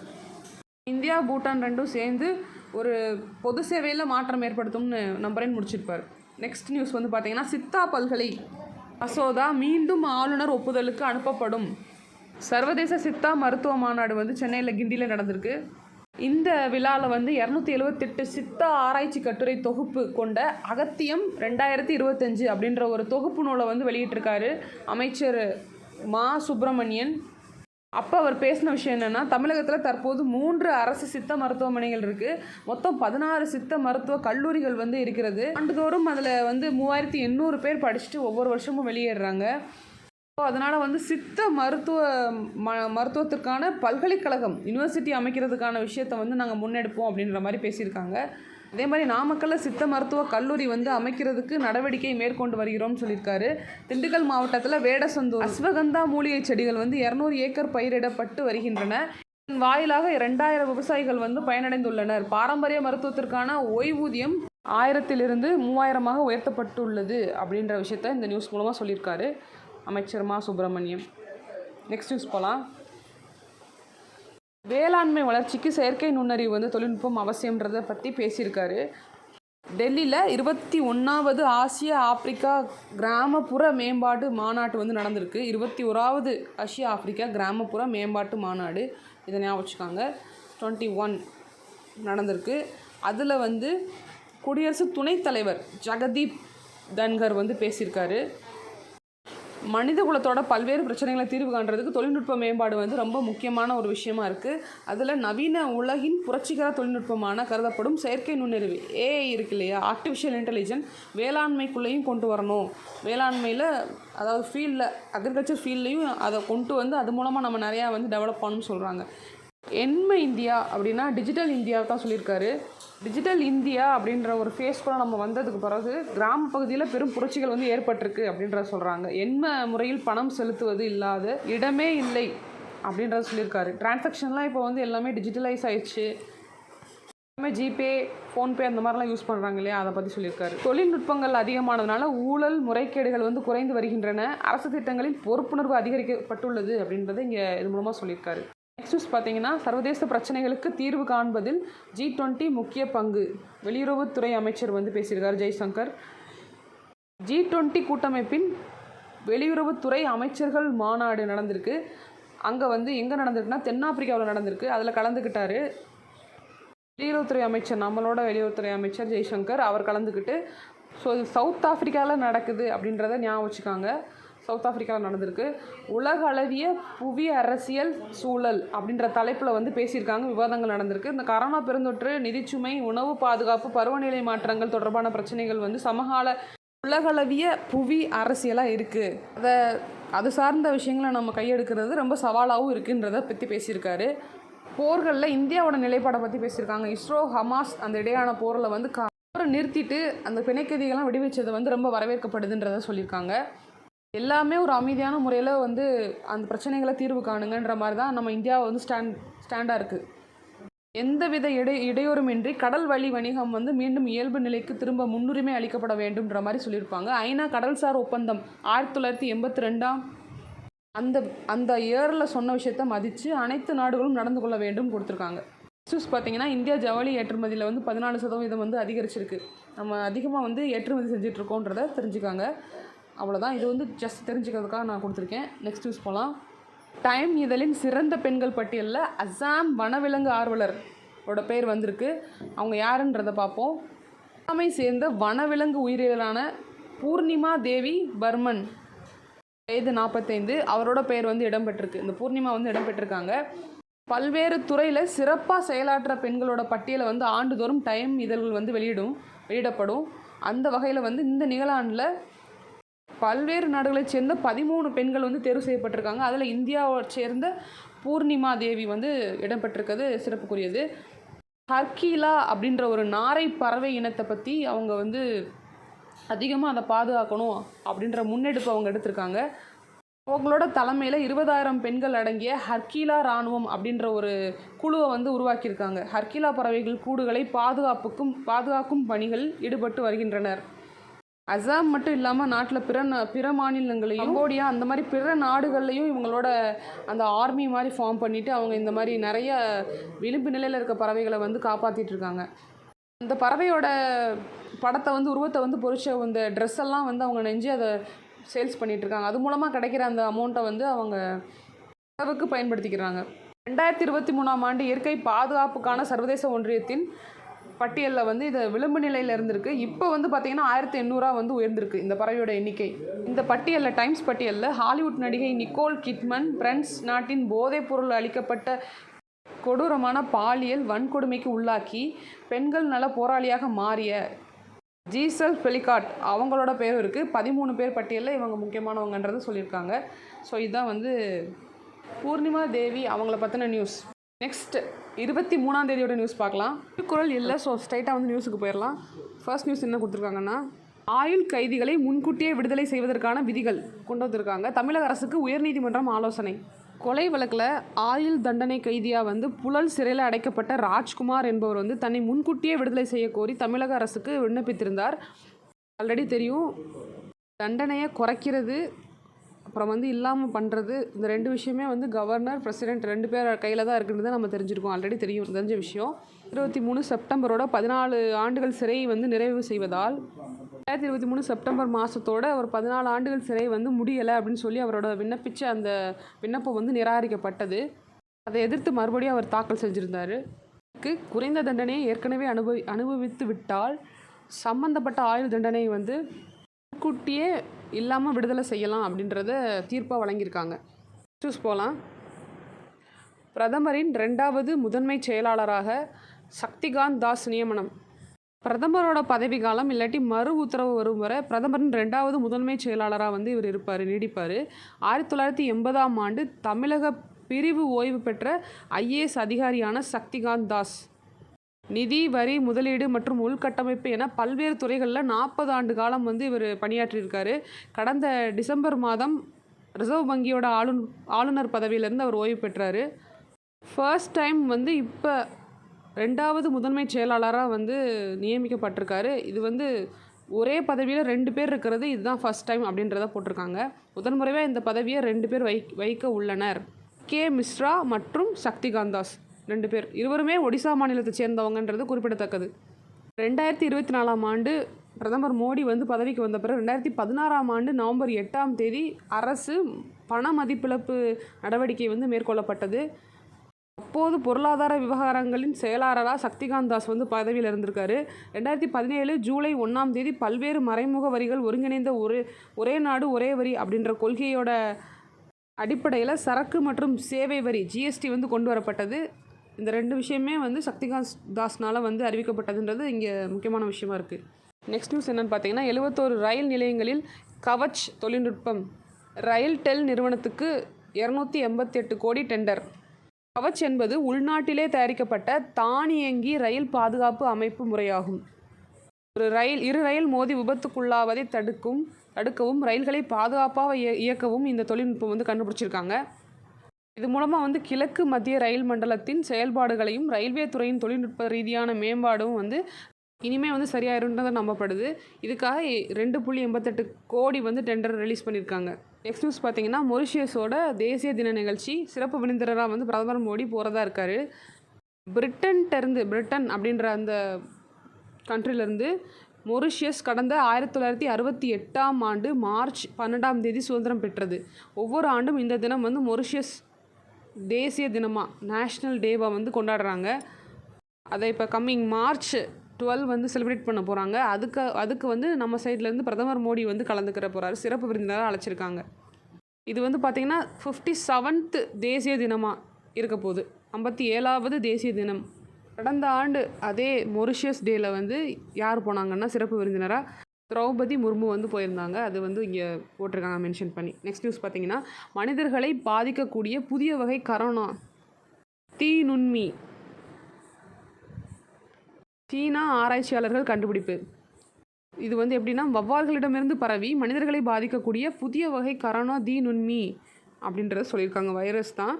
இந்தியா பூட்டான் ரெண்டும் சேர்ந்து ஒரு பொது சேவையில் மாற்றம் ஏற்படுத்தும்னு நம்புறேன்னு முடிச்சிருப்பார். நெக்ஸ்ட் நியூஸ் வந்து பார்த்தீங்கன்னா, சித்தா பல்கலை மசோதா மீண்டும் ஆளுநர் ஒப்புதலுக்கு அனுப்பப்படும். சர்வதேச சித்தா மருத்துவ மாநாடு வந்து சென்னையில் கிண்டியில் நடந்திருக்கு. இந்த விழாவில் வந்து 278 சித்தா ஆராய்ச்சி கட்டுரை தொகுப்பு கொண்ட அகத்தியம் 2025 அப்படின்ற ஒரு தொகுப்பு நூலை வந்து வெளியிட்டிருக்காரு அமைச்சர் மா சுப்பிரமணியன். அப்போ அவர் பேசின விஷயம் என்னென்னா, தமிழகத்தில் தற்போது 3 அரசு சித்த மருத்துவமனைகள் இருக்குது. மொத்தம் 16 சித்த மருத்துவ கல்லூரிகள் வந்து இருக்கிறது. ஆண்டுதோறும் அதில் வந்து 3800 பேர் படிச்சுட்டு ஒவ்வொரு வருஷமும் வெளியேறாங்க. ஸோ அதனால் வந்து சித்த மருத்துவத்திற்கான பல்கலைக்கழகம், யூனிவர்சிட்டி அமைக்கிறதுக்கான விஷயத்தை வந்து நாங்கள் முன்னெடுப்போம் அப்படின்ற மாதிரி பேசியிருக்காங்க. அதே மாதிரி நாமக்கல்ல சித்த மருத்துவ கல்லூரி வந்து அமைக்கிறதுக்கு நடவடிக்கை மேற்கொண்டு வருகிறோம்னு சொல்லியிருக்காரு. திண்டுக்கல் மாவட்டத்தில் வேடசந்தூர் அஸ்வகந்தா மூலிகை செடிகள் வந்து 200 ஏக்கர் பயிரிடப்பட்டு வருகின்றன. வாயிலாக 2000 விவசாயிகள் வந்து பயனடைந்துள்ளனர். பாரம்பரிய மருத்துவத்திற்கான ஓய்வூதியம் 1000 3000 உயர்த்தப்பட்டுள்ளது அப்படின்ற விஷயத்த இந்த நியூஸ் மூலமாக சொல்லியிருக்காரு அமைச்சர் மா சுப்பிரமணியம். நெக்ஸ்ட் நியூஸ் போகலாம். வேளாண்மை வளர்ச்சிக்கு செயற்கை நுண்ணறிவு வந்து தொழில்நுட்பம் அவசியம்ன்றதை பற்றி பேசியிருக்காரு. டெல்லியில் 21வது ஆசிய ஆப்பிரிக்கா கிராமப்புற மேம்பாட்டு மாநாட்டு வந்து நடந்திருக்கு. 21வது ஆசிய ஆப்பிரிக்கா கிராமப்புற மேம்பாட்டு மாநாடு, இதை ஞாபகம் வச்சுக்காங்க. 21 நடந்திருக்கு. அதில் வந்து குடியரசு துணைத் தலைவர் ஜெகதீப் தன்கர் வந்து பேசியிருக்காரு. மனித குலத்தோட பல்வேறு பிரச்சனைகளை தீர்வு காண்றதுக்கு தொழில்நுட்ப மேம்பாடு வந்து ரொம்ப முக்கியமான ஒரு விஷயமா இருக்குது. அதில் நவீன உலகின் புரட்சிகர தொழில்நுட்பமான கருதப்படும் செயற்கை நுண்ணறிவு ஏஐ இருக்கு இல்லையா, ஆர்டிஃபிஷியல் இன்டெலிஜென்ஸ் வேளாண்மைக்குள்ளேயும் கொண்டு வரணும். வேளாண்மையில் அதாவது ஃபீல்டில் அக்ரிகல்ச்சர் ஃபீல்ட்லேயும் அதை கொண்டு வந்து அது மூலமாக நம்ம நிறையா வந்து டெவலப் பண்ணணும்னு சொல்கிறாங்க. எண்மை இந்தியா அப்படின்னா டிஜிட்டல் இந்தியாவை தான் சொல்லியிருக்காரு. டிஜிட்டல் இந்தியா அப்படின்ற ஒரு ஃபேஸ் கூட நம்ம வந்ததுக்கு பிறகு கிராம பகுதியில் பெரும் புரட்சிகள் வந்து ஏற்பட்டிருக்கு அப்படின்றத சொல்கிறாங்க. எண்ம முறையில் பணம் செலுத்துவது இல்லாத இடமே இல்லை அப்படின்றத சொல்லியிருக்காரு. டிரான்சாக்ஷன்லாம் இப்போ வந்து எல்லாமே டிஜிட்டலைஸ் ஆயிடுச்சு. எல்லாமே ஜிபே, ஃபோன்பே அந்த மாதிரிலாம் யூஸ் பண்ணுறாங்க இல்லையா, அதை பற்றி சொல்லியிருக்காரு. தொழில்நுட்பங்கள் அதிகமானதுனால ஊழல் முறைகேடுகள் வந்து குறைந்து வருகின்றன. அரசு திட்டங்களில் பொறுப்புணர்வு அதிகரிக்கப்பட்டுள்ளது அப்படின்றத இங்கே இது மூலமாக சொல்லியிருக்காரு. நெக்ஸ்ட் பார்த்தீங்கன்னா, சர்வதேச பிரச்சனைகளுக்கு தீர்வு காண்பதில் G20 முக்கிய பங்கு. வெளியுறவுத்துறை அமைச்சர் வந்து பேசியிருக்கார் ஜெய்சங்கர். G20 கூட்டமைப்பின் வெளியுறவுத்துறை அமைச்சர்கள் மாநாடு நடந்திருக்கு. அங்கே வந்து எங்கே நடந்திருக்குன்னா தென்னாப்பிரிக்காவில் நடந்திருக்கு. அதில் கலந்துக்கிட்டார் வெளியுறவுத்துறை அமைச்சர், நம்மளோட வெளியுறவுத்துறை அமைச்சர் ஜெய்சங்கர். அவர் கலந்துக்கிட்டு ஸோ இது சவுத் ஆஃப்ரிக்காவில் நடக்குது அப்படின்றத ஞாபகம் வச்சுக்காங்க. சவுத் ஆஃப்ரிக்காவில் நடந்திருக்கு. உலக அளவிய புவி அரசியல் சூழல் அப்படின்ற தலைப்பில் வந்து பேசியிருக்காங்க. விவாதங்கள் நடந்திருக்கு. இந்த கரோனா பெருந்தொற்று, நிதிச்சுமை, உணவு பாதுகாப்பு, பருவநிலை மாற்றங்கள் தொடர்பான பிரச்சனைகள் வந்து சமகால உலகளவிய புவி அரசியலாக இருக்குது. அது சார்ந்த விஷயங்களை நம்ம கையெடுக்கிறது ரொம்ப சவாலாகவும் இருக்குன்றதை பற்றி பேசியிருக்காரு. போர்களில் இந்தியாவோட நிலைப்பாடை பற்றி பேசியிருக்காங்க. இஸ்ரோ ஹமாஸ் அந்த இடையான போரில் வந்து போரை நிறுத்திட்டு அந்த பிணைக்கதிகள்லாம் விடுவிச்சது வந்து ரொம்ப வரவேற்கப்படுதுன்றதை சொல்லியிருக்காங்க. எல்லாமே ஒரு அமைதியான முறையில் வந்து அந்த பிரச்சனைகளை தீர்வு காணுங்கன்ற மாதிரி தான் நம்ம இந்தியாவை வந்து ஸ்டாண்டாக இருக்குது. எந்தவித இடையூறுமின்றி கடல் வழி வணிகம் வந்து மீண்டும் இயல்பு நிலைக்கு திரும்ப முன்னுரிமை அளிக்கப்பட வேண்டும்ன்ற மாதிரி சொல்லியிருப்பாங்க. ஐநா கடல்சார் ஒப்பந்தம் 1982 அந்த இயரில் சொன்ன விஷயத்த மதித்து அனைத்து நாடுகளும் நடந்து கொள்ள வேண்டும் கொடுத்துருக்காங்க. நியூஸ் பார்த்தீங்கன்னா, இந்தியா ஜவுளி ஏற்றுமதியில் வந்து 14% வந்து அதிகரிச்சிருக்கு. நம்ம அதிகமாக வந்து ஏற்றுமதி செஞ்சிட்ருக்கோன்றதை தெரிஞ்சுக்காங்க. அவ்வளோதான். இது வந்து ஜஸ்ட் தெரிஞ்சுக்கிறதுக்காக நான் கொடுத்துருக்கேன். நெக்ஸ்ட் நியூஸ் போகலாம். டைம் இதழின் சிறந்த பெண்கள் பட்டியலில் அசாம் வனவிலங்கு ஆர்வலரோட பேர் வந்திருக்கு. அவங்க யாருன்றதை பார்ப்போம். அஸ்ஸாமை சேர்ந்த வனவிலங்கு உயிரியலான பூர்ணிமா தேவி பர்மன், வயது 45. அவரோட பெயர் வந்து இடம்பெற்றிருக்கு. இந்த பூர்ணிமா வந்து இடம்பெற்றிருக்காங்க. பல்வேறு துறையில் சிறப்பாக செயலாற்ற பெண்களோட பட்டியலை வந்து ஆண்டுதோறும் டைம் இதழ்கள் வந்து வெளியிடப்படும். அந்த வகையில் வந்து இந்த நிகழாண்டில் பல்வேறு நாடுகளைச் சேர்ந்த 13 பெண்கள் வந்து தேர்வு செய்யப்பட்டிருக்காங்க. அதில் இந்தியாவை சேர்ந்த பூர்ணிமா தேவி வந்து இடம்பெற்றிருக்கிறது சிறப்புக்குரியது. ஹர்கீலா அப்படின்ற ஒரு நாரை பறவை இனத்தை பற்றி அவங்க வந்து அதிகமாக அதை பாதுகாக்கணும் அப்படின்ற முன்னெடுப்பு அவங்க எடுத்திருக்காங்க. அவங்களோட தலைமையில் 20,000 பெண்கள் அடங்கிய ஹர்கீலா இராணுவம் அப்படின்ற ஒரு குழுவை வந்து உருவாக்கியிருக்காங்க. ஹர்கீலா பறவைகள் கூடுகளை பாதுகாக்கும் பணிகளில் ஈடுபட்டு வருகின்றனர். அசாம் மட்டும் இல்லாமல் நாட்டில் பிற மாநிலங்களையும், கம்போடியா அந்த மாதிரி பிற நாடுகள்லையும் இவங்களோட அந்த ஆர்மி மாதிரி ஃபார்ம் பண்ணிவிட்டு அவங்க இந்த மாதிரி நிறைய விளிம்பு நிலையில் இருக்க பறவைகளை வந்து காப்பாற்றிட்டு இருக்காங்க. அந்த பறவையோட படத்தை வந்து உருவத்தை வந்து பொறிச்ச இந்த ட்ரெஸ் எல்லாம் வந்து அவங்க நெஞ்சு அதை சேல்ஸ் பண்ணிகிட்ருக்காங்க. அது மூலமாக கிடைக்கிற அந்த அமௌண்ட்டை வந்து அவங்க செலவுக்கு பயன்படுத்திக்கிறாங்க. 2023ஆம் ஆண்டு இயற்கை பாதுகாப்புக்கான சர்வதேச ஒன்றியத்தின் பட்டியலில் வந்து இது விளிம்பு நிலையில் இருந்திருக்கு. இப்போ வந்து பார்த்திங்கன்னா 1800 வந்து உயர்ந்திருக்கு இந்த பறவையோட எண்ணிக்கை. இந்த பட்டியலில் டைம்ஸ் பட்டியலில் ஹாலிவுட் நடிகை நிக்கோல் கிட்மன், பிரெஞ்சு நாட்டின் போதைப் பொருள் அளிக்கப்பட்ட கொடூரமான பாலியல் வன்கொடுமைக்கு உள்ளாக்கி பெண்கள் நல போராளியாக மாறிய ஜீசல் பெலிகாட் அவங்களோட பேரும் இருக்குது. 13 பேர் பட்டியலில் இவங்க முக்கியமானவங்கன்றது சொல்லியிருக்காங்க. ஸோ இதுதான் வந்து பூர்ணிமா தேவி அவங்கள பற்றின நியூஸ். நெக்ஸ்ட் 23ஆம் தேதியோட நியூஸ் பார்க்கலாம். திருக்குறள் இல்லை, ஸோ ஸ்ட்ரைட்டாக வந்து நியூஸுக்கு போயிடலாம். ஃபர்ஸ்ட் நியூஸ் என்ன கொடுத்துருக்காங்கன்னா, ஆயுள் கைதிகளை முன்கூட்டியே விடுதலை செய்வதற்கான விதிகள் கொண்டு வந்திருக்காங்க. தமிழக அரசுக்கு உயர்நீதிமன்றம் ஆலோசனை. கொலை வழக்கில் ஆயுள் தண்டனை கைதியாக வந்து புழல் சிறையில் அடைக்கப்பட்ட ராஜ்குமார் என்பவர் வந்து தன்னை முன்கூட்டியே விடுதலை செய்ய கோரி தமிழக அரசுக்கு விண்ணப்பித்திருந்தார். ஆல்ரெடி தெரியும், தண்டனையை குறைக்கிறது அப்புறம் வந்து இல்லாமல் பண்ணுறது, இந்த 2 விஷயமே வந்து கவர்னர், பிரசிடென்ட் 2 பேர் கையில் தான் இருக்குன்றதை நம்ம தெரிஞ்சிருக்கோம். ஆல்ரெடி தெரிஞ்ச விஷயம். 23 செப்டம்பரோட 14 ஆண்டுகள் சிறை வந்து நிறைவு செய்வதால் 2023 செப்டம்பர் மாதத்தோட ஒரு 14 ஆண்டுகள் சிறை வந்து முடியலை அப்படின்னு சொல்லி அவரோட விண்ணப்பிச்ச அந்த விண்ணப்பம் வந்து நிராகரிக்கப்பட்டது. அதை எதிர்த்து மறுபடியும் அவர் தாக்கல் செஞ்சுருந்தார். குறைந்த தண்டனையை ஏற்கனவே அனுபவித்து விட்டால் சம்பந்தப்பட்ட ஆயுள் தண்டனை வந்து முன்கூட்டியே இல்லாமல் விடுதலை செய்யலாம் அப்படின்றத தீர்ப்பாக வழங்கியிருக்காங்க. சூஸ் போகலாம். பிரதமரின் 2வது முதன்மை செயலாளராக சக்திகாந்த் தாஸ் நியமனம். பிரதமரோட பதவி காலம் இல்லாட்டி மறு உத்தரவு வரும் வரை பிரதமரின் 2வது முதன்மை செயலாளராக வந்து இவர் நீடிப்பார். 1980ஆம் ஆண்டு தமிழக பிரிவு ஓய்வு பெற்ற IAS அதிகாரியான சக்திகாந்த் தாஸ் நிதி, வரி, முதலீடு மற்றும் உள்கட்டமைப்பு என பல்வேறு துறைகளில் 40 ஆண்டு காலம் வந்து இவர் பணியாற்றியிருக்காரு. கடந்த டிசம்பர் மாதம் ரிசர்வ் வங்கியோட ஆளுநர் பதவியிலேருந்து அவர் ஓய்வு பெற்றார். ஃபர்ஸ்ட் டைம் வந்து இப்போ 2வது முதன்மை செயலாளராக வந்து நியமிக்கப்பட்டிருக்காரு. இது வந்து ஒரே பதவியில் 2 பேர் இருக்கிறது இதுதான் ஃபர்ஸ்ட் டைம் அப்படின்றத போட்டிருக்காங்க. முதன்முறையாக இந்த பதவியை 2 பேர் வைக்க உள்ளனர். K. மிஸ்ரா மற்றும் சக்திகாந்த் தாஸ் 2 பேர். இருவருமே ஒடிசா மாநிலத்தை சேர்ந்தவங்கன்றது குறிப்பிடத்தக்கது. 2024ஆம் ஆண்டு பிரதமர் மோடி வந்து பதவிக்கு வந்த பிறகு 2016ஆம் ஆண்டு நவம்பர் 8ஆம் தேதி அரசு பண மதிப்பிழப்பு நடவடிக்கை வந்து மேற்கொள்ளப்பட்டது. அப்போது பொருளாதார விவகாரங்களின் செயலாளராக சக்திகாந்த் தாஸ் வந்து பதவியில் இருந்திருக்காரு. 2017 ஜூலை 1ஆம் தேதி பல்வேறு மறைமுக வரிகள் ஒருங்கிணைந்த ஒரே நாடு ஒரே வரி அப்படின்ற கொள்கையோட அடிப்படையில் சரக்கு மற்றும் சேவை வரி GST வந்து கொண்டு வரப்பட்டது. இந்த 2 விஷயமே வந்து சக்திகாந்த் தாஸ்னால் வந்து அறிவிக்கப்பட்டதுன்றது இங்கே முக்கியமான விஷயமா இருக்குது. நெக்ஸ்ட் நியூஸ் என்னென்னு பார்த்தீங்கன்னா, 71 ரயில் நிலையங்களில் கவச் தொழில்நுட்பம். ரயில்டெல் நிறுவனத்துக்கு 288 கோடி டெண்டர். கவச் என்பது உள்நாட்டிலே தயாரிக்கப்பட்ட தானியங்கி ரயில் பாதுகாப்பு அமைப்பு முறையாகும். இரு ரயில் மோதி விபத்துக்குள்ளாவதை தடுக்கவும் ரயில்களை பாதுகாப்பாக இயக்கவும் இந்த தொழில்நுட்பம் வந்து கண்டுபிடிச்சிருக்காங்க. இது மூலமாக வந்து கிழக்கு மத்திய ரயில் மண்டலத்தின் செயல்பாடுகளையும் ரயில்வே துறையின் தொழில்நுட்ப ரீதியான மேம்பாடும் வந்து இனிமேல் வந்து சரியாயிருன்றதை நம்பப்படுது. இதுக்காக 2.88 கோடி வந்து டெண்டர் ரிலீஸ் பண்ணியிருக்காங்க. நெக்ஸ்ட் நியூஸ் பார்த்தீங்கன்னா, மொரிஷியஸோட தேசிய தின நிகழ்ச்சி சிறப்பு விருந்தினராக வந்து பிரதமர் மோடி போகிறதா இருக்கார். பிரிட்டன் அப்படின்ற அந்த கண்ட்ரிலேருந்து மொரிஷியஸ் கடந்த 1968ஆம் ஆண்டு மார்ச் 12ஆம் தேதி சுதந்திரம் பெற்றது. ஒவ்வொரு ஆண்டும் இந்த தினம் வந்து மொரிஷியஸ் தேசிய தினமாக நேஷ்னல் டேவாக வந்து கொண்டாடுறாங்க. அதை இப்போ கம்மிங் மார்ச் 12 வந்து செலிப்ரேட் பண்ண போகிறாங்க. அதுக்கு வந்து நம்ம சைட்லேருந்து பிரதமர் மோடி வந்து கலந்துக்கிற போகிறாரு. சிறப்பு விருந்தினராக அழைச்சிருக்காங்க. இது வந்து பார்த்திங்கன்னா 57th தேசிய தினமாக இருக்க போகுது. 57வது தேசிய தினம். கடந்த ஆண்டு அதே மொரிஷியஸ் டேயில் வந்து யார் போனாங்கன்னா சிறப்பு விருந்தினராக திரௌபதி முர்மு வந்து போயிருந்தாங்க. அது வந்து இங்கே போட்டிருக்காங்க மென்ஷன் பண்ணி. நெக்ஸ்ட் நியூஸ் பார்த்திங்கன்னா மனிதர்களை பாதிக்கக்கூடிய புதிய வகை கரோனா தீநுண்மி சீனா ஆராய்ச்சியாளர்கள் கண்டுபிடிப்பு. இது வந்து எப்படின்னா வவ்வால்களிடமிருந்து பரவி மனிதர்களை பாதிக்கக்கூடிய புதிய வகை கரோனா தீநுண்மி அப்படின்றத சொல்லியிருக்காங்க. வைரஸ் தான்.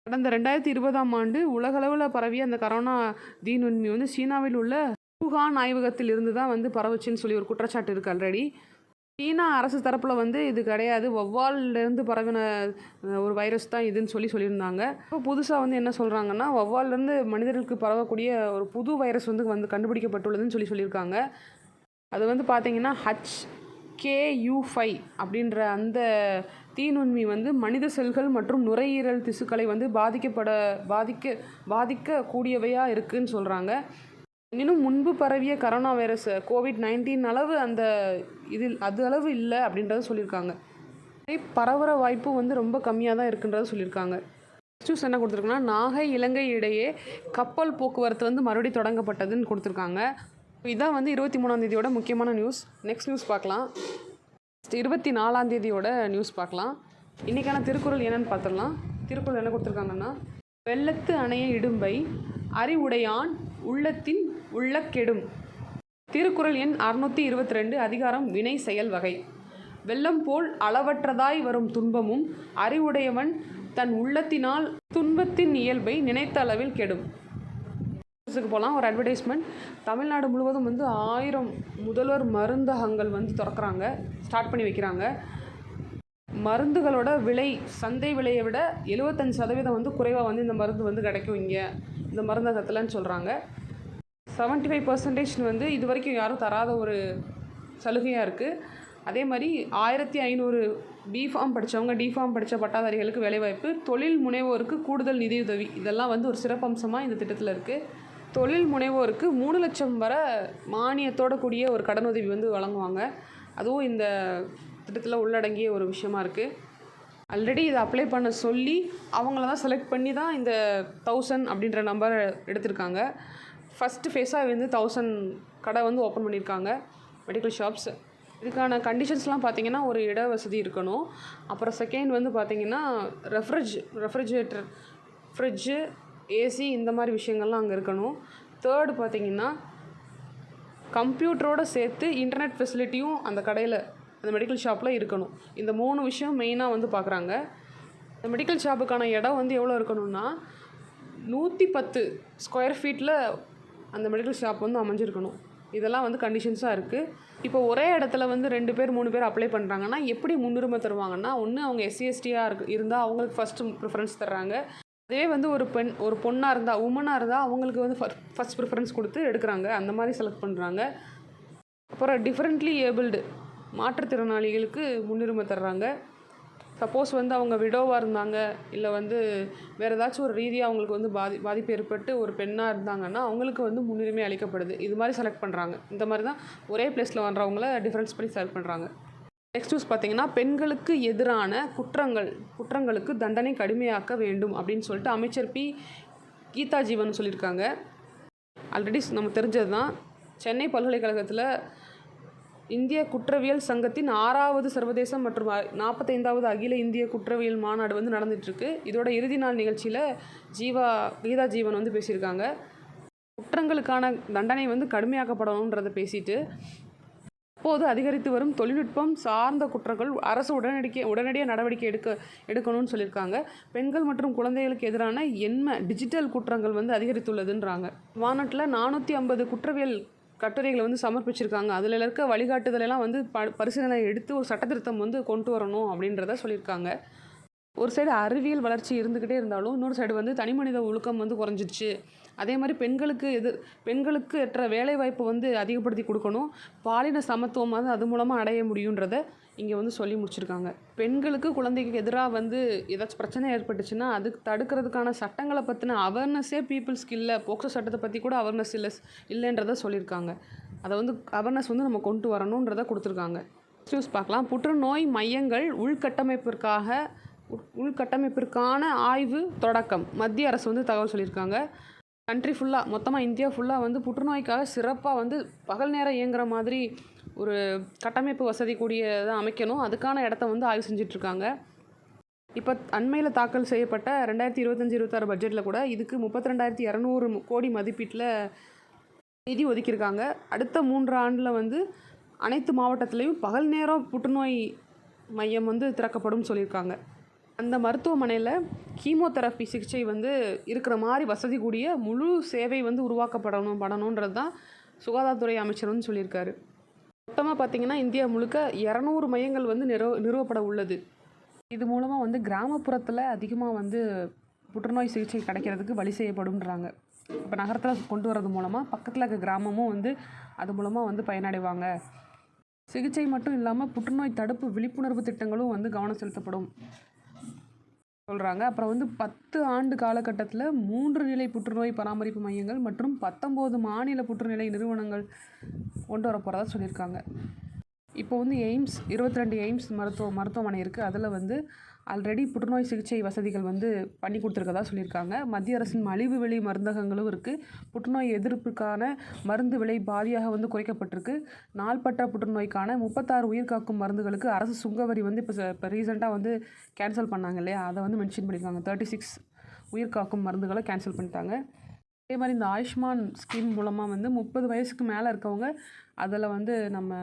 கடந்த 2020ஆம் ஆண்டு உலகளவில் பரவிய அந்த கரோனா தீநுண்மி வந்து சீனாவில் உள்ள வுஹான் ஆய்வகத்தில் இருந்து தான் வந்து பரவுச்சுன்னு சொல்லி ஒரு குற்றச்சாட்டு இருக்குது ஆல்ரெடி. சீனா அரசு தரப்பில் வந்து இது கிடையாது, வௌவால்லேருந்து பரவின ஒரு வைரஸ் தான் இதுன்னு சொல்லியிருந்தாங்க. இப்போ புதுசாக வந்து என்ன சொல்கிறாங்கன்னா வௌவால்லேருந்து மனிதர்களுக்கு பரவக்கூடிய ஒரு புது வைரஸ் வந்து கண்டுபிடிக்கப்பட்டுள்ளதுன்னு சொல்லியிருக்காங்க. அது வந்து பார்த்திங்கன்னா HKU5 அப்படின்ற அந்த தீநுண்மி வந்து மனித செல்கள் மற்றும் நுரையீரல் திசுக்களை வந்து பாதிக்கக்கூடியவையாக இருக்குதுன்னு சொல்கிறாங்க. இன்னும் முன்பு பரவிய கரோனா வைரஸ் COVID-19 அளவு அது அளவு இல்லை அப்படின்றத சொல்லியிருக்காங்க. பரவுற வாய்ப்பு வந்து ரொம்ப கம்மியாக தான் இருக்குன்றத சொல்லியிருக்காங்க. நியூஸ் என்ன கொடுத்துருக்காங்கன்னா நாகை இலங்கை இடையே கப்பல் போக்குவரத்து வந்து மறுபடியும் தொடங்கப்பட்டதுன்னு கொடுத்துருக்காங்க. இதான் வந்து 23ஆம் தேதியோட முக்கியமான நியூஸ். நெக்ஸ்ட் நியூஸ் பார்க்கலாம். 24ஆம் தேதியோட நியூஸ் பார்க்கலாம். இன்றைக்கான திருக்குறள் என்னென்னு பார்த்துடலாம். திருக்குறள் என்ன கொடுத்துருக்காங்கன்னா வெள்ளத்து அணைய இடும்பை அறிவுடையான் உள்ளத்தின் உள்ள கெடும். திருக்குறள் எண் 622. அதிகாரம் வினை செயல் வகை. வெள்ளம் போல் அளவற்றதாய் வரும் துன்பமும் அறிவுடையவன் தன் உள்ளத்தினால் துன்பத்தின் இயல்பை நினைத்த அளவில் கெடும். போகலாம். ஒரு அட்வர்டைஸ்மெண்ட். தமிழ்நாடு முழுவதும் வந்து 1000 முதல்வர் மருந்தகங்கள் வந்து திறக்கிறாங்க, ஸ்டார்ட் பண்ணி வைக்கிறாங்க. மருந்துகளோட விலை சந்தை விலையை விட 75% வந்து குறைவாக வந்து இந்த மருந்து வந்து கிடைக்கும் இங்கே இந்த மருந்தகத்தில்னு சொல்கிறாங்க. 75% வந்து இது வரைக்கும் யாரும் தராத ஒரு சலுகையாக இருக்குது. அதே மாதிரி 1500 பிஃபார்ம் படித்தவங்க டிஃபார்ம் படித்த பட்டாதாரிகளுக்கு வேலைவாய்ப்பு, தொழில் முனைவோருக்கு கூடுதல் நிதியுதவி, இதெல்லாம் வந்து ஒரு சிறப்பம்சமாக இந்த திட்டத்தில் இருக்குது. தொழில் முனைவோருக்கு 3 லட்சம் வரை மானியத்தோட கூடிய ஒரு கடனுதவி வந்து வழங்குவாங்க. அதுவும் இந்த திட்டத்தில் உள்ளடங்கிய ஒரு விஷயமா இருக்குது. ஆல்ரெடி இதை அப்ளை பண்ண சொல்லி அவங்கள தான் செலக்ட் பண்ணி தான் இந்த 1000 அப்படின்ற நம்பரை எடுத்திருக்காங்க. ஃபஸ்ட்டு ஃபேஸாக வந்து 1000 கடை வந்து ஓப்பன் பண்ணியிருக்காங்க, மெடிக்கல் ஷாப்ஸ். இதுக்கான கண்டிஷன்ஸ்லாம் பார்த்திங்கன்னா ஒரு இட வசதி இருக்கணும். அப்புறம் செகண்ட் வந்து பார்த்திங்கன்னா ரெஃப்ரிஜரேட்டர், ஃப்ரிட்ஜு, ஏசி இந்த மாதிரி விஷயங்கள்லாம் அங்கே இருக்கணும். தேர்டு பார்த்திங்கன்னா கம்ப்யூட்டரோடு சேர்த்து இன்டர்நெட் ஃபெசிலிட்டியும் அந்த கடையில் அந்த மெடிக்கல் ஷாப்பில் இருக்கணும். இந்த 3 விஷயம் மெயினாக வந்து பார்க்குறாங்க. இந்த மெடிக்கல் ஷாப்புக்கான இடம் வந்து எவ்வளோ இருக்கணும்னா 110 ஸ்கொயர் ஃபீட்டில் அந்த மெடிக்கல் ஷாப் வந்து அமைஞ்சிருக்கணும். இதெல்லாம் வந்து கண்டிஷன்ஸாக இருக்குது. இப்போ ஒரே இடத்துல வந்து 2 பேர் 3 பேர் அப்ளை பண்ணுறாங்கன்னா எப்படி முன்னுரிமை தருவாங்கன்னா, ஒன்று அவங்க SC/ST இருந்தால் அவங்களுக்கு ஃபஸ்ட்டு ப்ரிஃபரன்ஸ் தர்றாங்க. அதே வந்து ஒரு பொண்ணாக இருந்தால் உமனாக இருந்தால் அவங்களுக்கு வந்து ஃபஸ்ட் ப்ரிஃபரன்ஸ் கொடுத்து எடுக்கிறாங்க. அந்த மாதிரி செலக்ட் பண்ணுறாங்க. அப்புறம் டிஃப்ரெண்ட்லி ஏபிள்டு மாற்றுத்திறனாளிகளுக்கு முன்னுரிமை தர்றாங்க. சப்போஸ் வந்து அவங்க விடோவாக இருந்தாங்க, இல்லை வந்து வேறு ஏதாச்சும் ஒரு ரீதியாக அவங்களுக்கு வந்து பாதிப்பு ஏற்பட்டு ஒரு பெண்ணாக இருந்தாங்கன்னா அவங்களுக்கு வந்து முன்னுரிமை அளிக்கப்படுது. இது மாதிரி செலக்ட் பண்ணுறாங்க. இந்த மாதிரி தான் ஒரே பிளேஸில் வர்றவங்கள டிஃப்ரென்ஸ் பண்ணி செலக்ட் பண்ணுறாங்க. நெக்ஸ்ட் நியூஸ் பார்த்திங்கன்னா பெண்களுக்கு எதிரான குற்றங்களுக்கு தண்டனை கடுமையாக்க வேண்டும் அப்படின்னு சொல்லிட்டு அமைச்சர் கீதா ஜீவன் சொல்லியிருக்காங்க. ஆல்ரெடி நம்ம தெரிஞ்சது தான். சென்னை பல்கலைக்கழகத்தில் இந்திய குற்றவியல் சங்கத்தின் 6வது சர்வதேச மற்றும் 45வது அகில இந்திய குற்றவியல் மாநாடு வந்து நடந்துகிட்ருக்கு. இதோட இறுதி நாள் நிகழ்ச்சியில் கீதா ஜீவன் வந்து பேசியிருக்காங்க. குற்றங்களுக்கான தண்டனை வந்து கடுமையாக்கப்படணுன்றதை பேசிட்டு அப்போது அதிகரித்து வரும் தொழில்நுட்பம் சார்ந்த குற்றங்கள் அரசு உடனடியாக நடவடிக்கை எடுக்கணும்னு சொல்லியிருக்காங்க. பெண்கள் மற்றும் குழந்தைகளுக்கு எதிரான டிஜிட்டல் குற்றங்கள் வந்து அதிகரித்துள்ளதுன்றாங்க. மாநாட்டில் 450 குற்றவியல் கட்டுரைகளை வந்து சமர்ப்பிச்சிருக்காங்க. அதில் இருக்க வழிகாட்டுதலெல்லாம் வந்து பரிசீலனை எடுத்து ஒரு சட்டத்திருத்தம் வந்து கொண்டு வரணும் அப்படின்றத சொல்லியிருக்காங்க. ஒரு சைடு அறிவியல் வளர்ச்சி இருந்துக்கிட்டே இருந்தாலும் இன்னொரு சைடு வந்து தனிமனித ஒழுக்கம் வந்து குறைஞ்சிடுச்சு அதே மாதிரி பெண்களுக்கு ஏற்ற வேலைவாய்ப்பு வந்து அதிகப்படுத்தி கொடுக்கணும். பாலின சமத்துவம் வந்து அது மூலமாக அடைய முடியுன்றத இங்கே வந்து சொல்லி முடிச்சிருக்காங்க. பெண்களுக்கு குழந்தைக்கு எதிராக வந்து ஏதாச்சும் பிரச்சனை ஏற்பட்டுச்சுன்னா அதுக்கு தடுக்கிறதுக்கான சட்டங்களை பற்றின அவேர்னஸே பீப்புள்ஸ்க்கு இல்லை. போக்சோ சட்டத்தை பற்றி கூட அவேர்னஸ் இல்லைன்றதை சொல்லியிருக்காங்க. அதை வந்து அவேர்னஸ் வந்து நம்ம கொண்டு வரணுன்றதை கொடுத்துருக்காங்க. நியூஸ் பார்க்கலாம். புற்றுநோய் மையங்கள் உள்கட்டமைப்பிற்கான ஆய்வு தொடக்கம். மத்திய அரசு வந்து தகவல் சொல்லியிருக்காங்க. கண்ட்ரி ஃபுல்லாக மொத்தமாக இந்தியா ஃபுல்லாக வந்து புற்றுநோய்க்காக சிறப்பாக வந்து பகல் நேரம் இயங்குகிற மாதிரி ஒரு கட்டமைப்பு வசதி கூடியதாக அமைக்கணும். அதுக்கான இடத்த வந்து ஆய்வு செஞ்சிட்ருக்காங்க. இப்போ அண்மையில் தாக்கல் செய்யப்பட்ட 2025-26 பட்ஜெட்டில் கூட இதுக்கு 32,200 கோடி மதிப்பீட்டில் நிதி ஒதுக்கியிருக்காங்க. அடுத்த 3 ஆண்டில் வந்து அனைத்து மாவட்டத்துலேயும் பகல் நேரம் புற்றுநோய் மையம் வந்து திறக்கப்படும் சொல்லியிருக்காங்க. அந்த மருத்துவமனையில் கீமோதெரப்பி சிகிச்சை வந்து இருக்கிற மாதிரி வசதி கூடிய முழு சேவை வந்து படணுன்றது தான் சுகாதாரத்துறை அமைச்சர் வந்து சொல்லியிருக்காரு. மொத்தமாக பார்த்திங்கன்னா இந்தியா முழுக்க 200 மையங்கள் வந்து நிறுவப்பட உள்ளது. இது மூலமாக வந்து கிராமப்புறத்தில் அதிகமாக வந்து புற்றுநோய் சிகிச்சை கிடைக்கிறதுக்கு வழி செய்யப்படும்ன்றாங்க. இப்போ நகரத்தில் கொண்டு வரது மூலமாக பக்கத்தில் இருக்க கிராமமும் வந்து அது மூலமாக வந்து பயனடைவாங்க. சிகிச்சை மட்டும் இல்லாமல் புற்றுநோய் தடுப்பு விழிப்புணர்வு திட்டங்களும் வந்து கவனம் செலுத்தப்படும் சொல்கிறாங்க. அப்புறம் வந்து 10 ஆண்டு காலகட்டத்தில் 3 நிலை புற்றுநோய் பராமரிப்பு மையங்கள் மற்றும் 19 மாநில புற்றுநிலை நிறுவனங்கள் கொண்டு வர போகிறதா சொல்லியிருக்காங்க. இப்போ வந்து 22 எய்ம்ஸ் மருத்துவமனை இருக்குது. அதில் வந்து ஆல்ரெடி புற்றுநோய் சிகிச்சை வசதிகள் வந்து பண்ணி கொடுத்துருக்கதா சொல்லியிருக்காங்க. மத்திய அரசின் மலிவு விலை மருந்தகங்களும் இருக்குது. புற்றுநோய் எதிர்ப்புக்கான மருந்து விலை பாதியாக வந்து குறைக்கப்பட்டிருக்கு. நாள்பட்ட புற்றுநோய்க்கான 36 உயிர்காக்கும் மருந்துகளுக்கு அரசு சுங்கவரி வந்து இப்போ ரீசெண்டாக வந்து கேன்சல் பண்ணாங்க இல்லையா, அதை வந்து மென்ஷன் பண்ணியிருக்காங்க. 36 உயிர்காக்கும் மருந்துகளை கேன்சல் பண்ணிட்டாங்க. அதே மாதிரி இந்த ஆயுஷ்மான் ஸ்கீம் மூலமாக வந்து 30 வயசுக்கு மேலே இருக்கவங்க அதில் வந்து நம்ம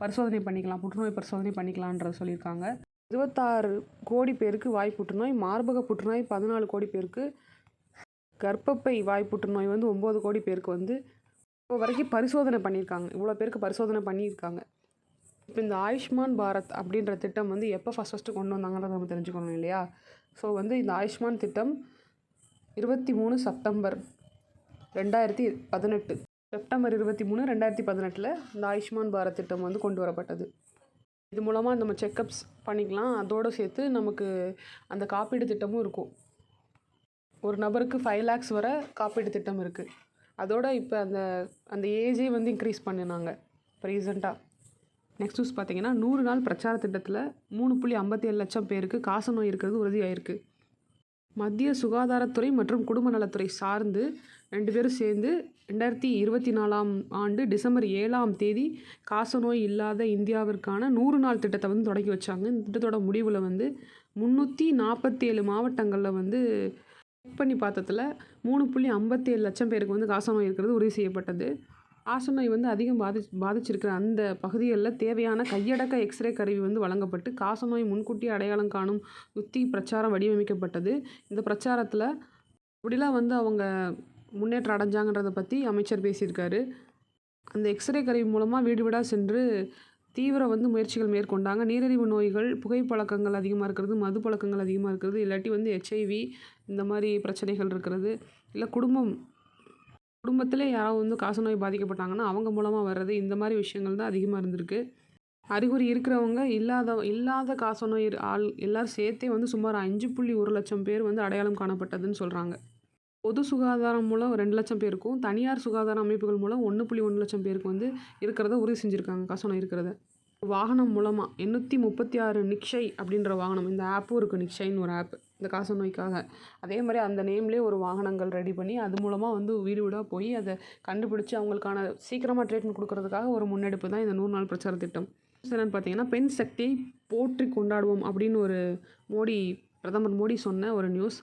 பரிசோதனை பண்ணிக்கலாம், புற்றுநோய் பரிசோதனை பண்ணிக்கலான்றத சொல்லியிருக்காங்க. 26 கோடி பேருக்கு வாய் புற்றுநோய், மார்பக புற்றுநோய் 14 கோடி பேருக்கு, கர்ப்பப்பை வாய் புற்றுநோய் வந்து 9 கோடி பேருக்கு வந்து இப்போ வரைக்கும் பரிசோதனை பண்ணியிருக்காங்க. இவ்வளோ பேருக்கு பரிசோதனை பண்ணியிருக்காங்க. இப்போ இந்த ஆயுஷ்மான் பாரத் அப்படின்ற திட்டம் வந்து எப்போ ஃபஸ்ட்டு கொண்டு வந்தாங்கன்றத நம்ம தெரிஞ்சுக்கணும் இல்லையா. ஸோ வந்து இந்த ஆயுஷ்மான் திட்டம் 23 செப்டம்பர் 2018 செப்டம்பர் 23, 2018 இந்த ஆயுஷ்மான் பாரத் திட்டம் வந்து கொண்டு வரப்பட்டது. இது மூலமாக நம்ம செக்கப்ஸ் பண்ணிக்கலாம். அதோடு சேர்த்து நமக்கு அந்த காப்பீடு திட்டமும் இருக்கும். ஒரு நபருக்கு 5 lakhs வரை காப்பீடு திட்டம் இருக்குது. அதோட இப்போ அந்த ஏஜே வந்து இன்க்ரீஸ் பண்ணினாங்க இப்போ ரீசெண்டாக. நெக்ஸ்ட் நியூஸ் பார்த்திங்கன்னா 100 நாள் பிரச்சார திட்டத்தில் 3.57 லட்சம் பேருக்கு காசநோய் இருக்கிறது உறுதியாயிருக்கு. மத்திய சுகாதாரத்துறை மற்றும் குடும்ப நலத்துறை சார்ந்து 2 பேரும் சேர்ந்து 2024ஆம் ஆண்டு டிசம்பர் 7ஆம் தேதி காசநோய் இல்லாத இந்தியாவிற்கான 100 நாள் திட்டத்தை வந்து தொடங்கி வச்சாங்க. இந்த திட்டத்தோட முடிவில் வந்து 347 மாவட்டங்களில் வந்து செக் பண்ணி பார்த்ததில் 3.57 லட்சம் பேருக்கு வந்து காசநோய் இருக்கிறது உறுதி செய்யப்பட்டது. காசநோய் வந்து அதிகம் பாதிச்சிருக்கிற அந்த பகுதிகளில் தேவையான கையடக்க எக்ஸ்ரே கருவி வந்து வழங்கப்பட்டு காசநோய் முன்கூட்டி அடையாளம் காணும் யுத்தி பிரச்சாரம் வடிவமைக்கப்பட்டது. இந்த பிரச்சாரத்தில் இப்படிலாம் வந்து அவங்க முன்னேற்றம் அடைஞ்சாங்கன்றதை பற்றி அமைச்சர் பேசியிருக்காரு. அந்த எக்ஸ்ரே கருவி மூலமாக வீடு வீடாக சென்று தீவிர வந்து முயற்சிகள் மேற்கொண்டாங்க. நீரிழிவு நோய்கள், புகைப்பழக்கங்கள் அதிகமாக இருக்கிறது, மது பழக்கங்கள் அதிகமாக இருக்கிறது, இல்லாட்டி வந்து HIV இந்த மாதிரி பிரச்சனைகள் இருக்கிறது, இல்லை குடும்பத்திலே யாராவது வந்து காசநோய் பாதிக்கப்பட்டாங்கன்னா அவங்க மூலமாக வர்றது, இந்த மாதிரி விஷயங்கள் தான் அதிகமாக இருந்திருக்கு. அறிகுறி இருக்கிறவங்க இல்லாத காசநோய் எல்லோரும் சேர்த்தே வந்து சுமார் 5.1 லட்சம் பேர் வந்து அடையாளம் காணப்பட்டதுன்னு சொல்கிறாங்க. பொது சுகாதாரம் மூலம் 2 லட்சம் பேருக்கும், தனியார் சுகாதார அமைப்புகள் மூலம் 1.1 லட்சம் பேருக்கு வந்து இருக்கிறத உறுதி செஞ்சுருக்காங்க காசநோய் இருக்கிறத. வாகனம் மூலமாக 836 நிக்ஷய் அப்படின்ற வாகனம், இந்த ஆப்பும் இருக்குது, நிக்ஷய்னு ஒரு ஆப் இந்த காசநோய்க்காக. அதே மாதிரி அந்த நேம்லேயே ஒரு வாகனங்கள் ரெடி பண்ணி அது மூலமாக வந்து வீடு வீடாக போய் அதை கண்டுபிடிச்சி அவங்களுக்கான சீக்கிரமாக ட்ரீட்மெண்ட் கொடுக்கறதுக்காக ஒரு முன்னெடுப்பு தான் இந்த 100 நாள் பிரச்சார திட்டம். என்னென்னு பார்த்தீங்கன்னா, பெண் சக்தியை போற்றி கொண்டாடுவோம் அப்படின்னு பிரதமர் மோடி சொன்ன ஒரு நியூஸ்.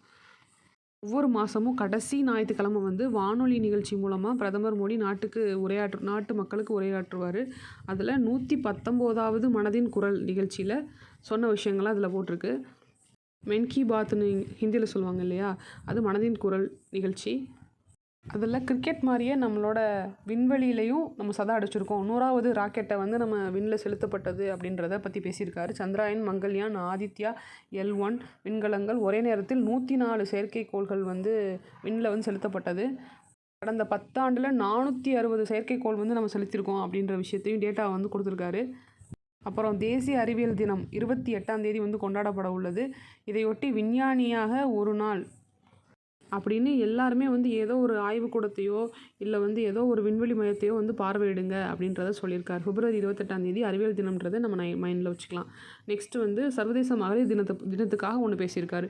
ஒவ்வொரு மாதமும் கடைசி ஞாயிற்றுக்கிழமை வந்து வானொலி நிகழ்ச்சி மூலமாக பிரதமர் மோடி நாட்டு மக்களுக்கு உரையாற்றுவார். அதில் 119வது மனதின் குரல் நிகழ்ச்சியில் சொன்ன விஷயங்கள்லாம் அதில் போட்டிருக்கு. மென் கி பாத்னு ஹிந்தியில் சொல்லுவாங்க இல்லையா, அது மனதின் குரல் நிகழ்ச்சி. அதில் கிரிக்கெட் மாதிரியே நம்மளோட விண்வெளியிலையும் நம்ம சதா அடிச்சிருக்கோம். 100வது ராக்கெட்டை வந்து நம்ம விண்ணில் செலுத்தப்பட்டது அப்படின்றத பற்றி பேசியிருக்காரு. சந்திராயன், மங்கள்யான், ஆதித்யா, L1 விண்கலங்கள் ஒரே நேரத்தில் 104 செயற்கைக்கோள்கள் வந்து விண்ணில் வந்து செலுத்தப்பட்டது. கடந்த 10 ஆண்டுல 460 செயற்கைக்கோள் வந்து நம்ம செலுத்தியிருக்கோம் அப்படின்ற விஷயத்தையும் டேட்டா வந்து கொடுத்துருக்காரு. அப்புறம் தேசிய அறிவியல் தினம் 28ஆம் தேதி வந்து கொண்டாடப்பட உள்ளது. இதையொட்டி விஞ்ஞானியாக ஒரு நாள் அப்படின்னு எல்லாருமே வந்து ஏதோ ஒரு ஆய்வுக்கூடத்தையோ இல்லை வந்து ஏதோ ஒரு விண்வெளி மையத்தையோ வந்து பார்வையிடுங்க அப்படின்றத சொல்லியிருக்கார். பிப்ரவரி 28ஆம் தேதி அறிவியல் தினம்ன்றதை நம்ம மைண்டில் வச்சுக்கலாம். நெக்ஸ்ட்டு வந்து சர்வதேச மகளிர் தினத்துக்காக ஒன்று பேசியிருக்காரு.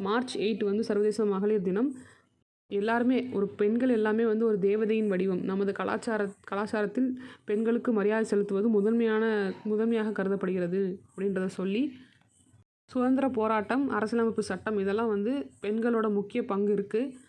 மார்ச் 8 வந்து சர்வதேச மகளிர் தினம். எல்லாருமே பெண்கள் எல்லாமே வந்து ஒரு தேவதையின் வடிவம். நமது கலாச்சாரத்தில் பெண்களுக்கு மரியாதை செலுத்துவது முதன்மையாக கருதப்படுகிறது அப்படின்றத சொல்லி, சுதந்திர போராட்டம், அரசியலமைப்பு சட்டம் இதெல்லாம் வந்து பெண்களோட முக்கிய பங்கு இருக்குது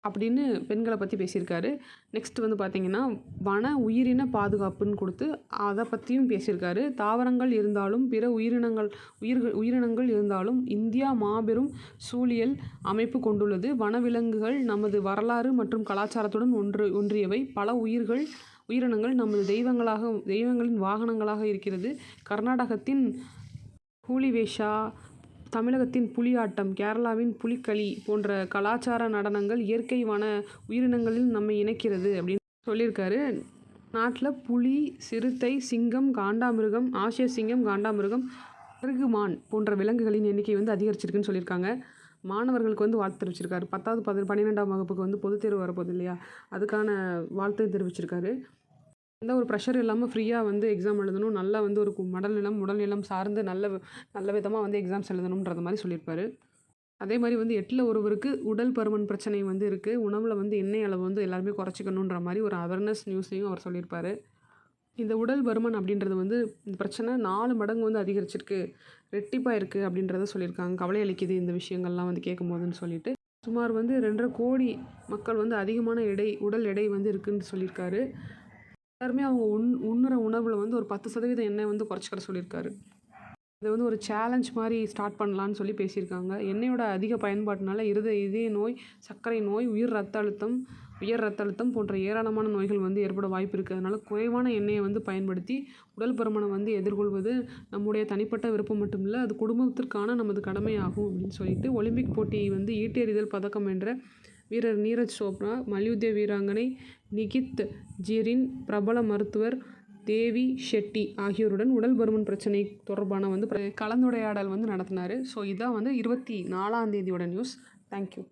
அப்படின்னு பெண்களை பற்றி பேசியிருக்காரு. நெக்ஸ்ட் வந்து பார்த்திங்கன்னா வன உயிரின பாதுகாப்புன்னு கொடுத்து அதை பற்றியும் பேசியிருக்காரு. தாவரங்கள் இருந்தாலும் பிற உயிரினங்கள் இருந்தாலும் இந்தியா மாபெரும் சூழியல் அமைப்பு கொண்டுள்ளது. வனவிலங்குகள் நமது வரலாறு மற்றும் கலாச்சாரத்துடன் ஒன்றியவை. பல உயிரினங்கள் நமது தெய்வங்களின் வாகனங்களாக இருக்கிறது. கர்நாடகத்தின் ஹூலிவேஷா, தமிழகத்தின் புலியாட்டம், கேரளாவின் புலிக்களி போன்ற கலாச்சார நடனங்கள் இயற்கை வன உயிரினங்களில் நம்மை இணைக்கிறது அப்படின்னு சொல்லியிருக்காரு. நாட்டில் புலி, சிறுத்தை, சிங்கம், காண்டாமிருகம், ஆசிய சிங்கம், காண்டாமிருகம், கருகுமான் போன்ற விலங்குகளின் எண்ணிக்கை வந்து அதிகரிச்சிருக்குன்னு சொல்லியிருக்காங்க. மாணவர்களுக்கு வந்து வாழ்த்து தெரிவிச்சிருக்காரு. 10வது 12ஆம் வகுப்புக்கு வந்து பொதுத் தேர்வு வரப்போகுது இல்லையா, அதுக்கான வாழ்த்து தெரிவிச்சிருக்காரு. எந்த ஒரு ப்ரெஷர் இல்லாமல் ஃப்ரீயாக வந்து எக்ஸாம் எழுதணும். நல்லா வந்து ஒரு உடல்நலம் சார்ந்து நல்ல விதமாக வந்து எக்ஸாம்ஸ் எழுதணுன்றது மாதிரி சொல்லியிருப்பார். அதே மாதிரி வந்து 8ல் ஒருவருக்கு உடல் பருமன் பிரச்சனை வந்து இருக்குது. உணவில் வந்து எண்ணெய் அளவு வந்து எல்லாருமே குறைச்சிக்கணுன்ற மாதிரி ஒரு அவேர்னஸ் நியூஸையும் அவர் சொல்லியிருப்பார். இந்த உடல் பருமன் அப்படின்றது வந்து இந்த பிரச்சனை 4 மடங்கு வந்து அதிகரிச்சிருக்கு, ரெட்டிப்பாக இருக்குது அப்படின்றத சொல்லியிருக்காங்க. கவலை அளிக்குது இந்த விஷயங்கள்லாம் வந்து கேட்கும் போதுன்னு சொல்லிட்டு, சுமார் வந்து 2.5 கோடி மக்கள் வந்து அதிகமான உடல் எடை வந்து இருக்குதுன்னு சொல்லியிருக்காரு. எல்லாருமே அவங்க உண்ணுற உணவில் வந்து ஒரு 10% எண்ணெய் வந்து குறைச்சிக்கிற சொல்லியிருக்காரு. இதை வந்து ஒரு சேலஞ்ச் மாதிரி ஸ்டார்ட் பண்ணலான்னு சொல்லி பேசியிருக்காங்க. எண்ணெயோட அதிக பயன்பாட்டினால இதய நோய், சர்க்கரை நோய், உயர் ரத்த அழுத்தம் போன்ற ஏராளமான நோய்கள் வந்து ஏற்பட வாய்ப்பு இருக்குது. அதனால் குறைவான எண்ணெயை வந்து பயன்படுத்தி உடல் பருமனை வந்து எதிர்கொள்வது நம்முடைய தனிப்பட்ட விருப்பம் மட்டும் இல்லை, அது குடும்பத்திற்கான நமது கடமையாகும் அப்படின்னு சொல்லிட்டு, ஒலிம்பிக் போட்டியை வந்து ஈட்டெறிதல் பதக்கம் வென்ற வீரர் நீரஜ் சோப்ரா, மல்யுத்த வீராங்கனை நிகித் ஜீரின், பிரபல மருத்துவர் தேவி ஷெட்டி ஆகியோருடன் உடல் பருமன் பிரச்சனை தொடர்பான வந்து கலந்துரையாடல் வந்து நடத்தினார். ஸோ இதான் வந்து 24ஆம் தேதியோட நியூஸ். தேங்க்யூ.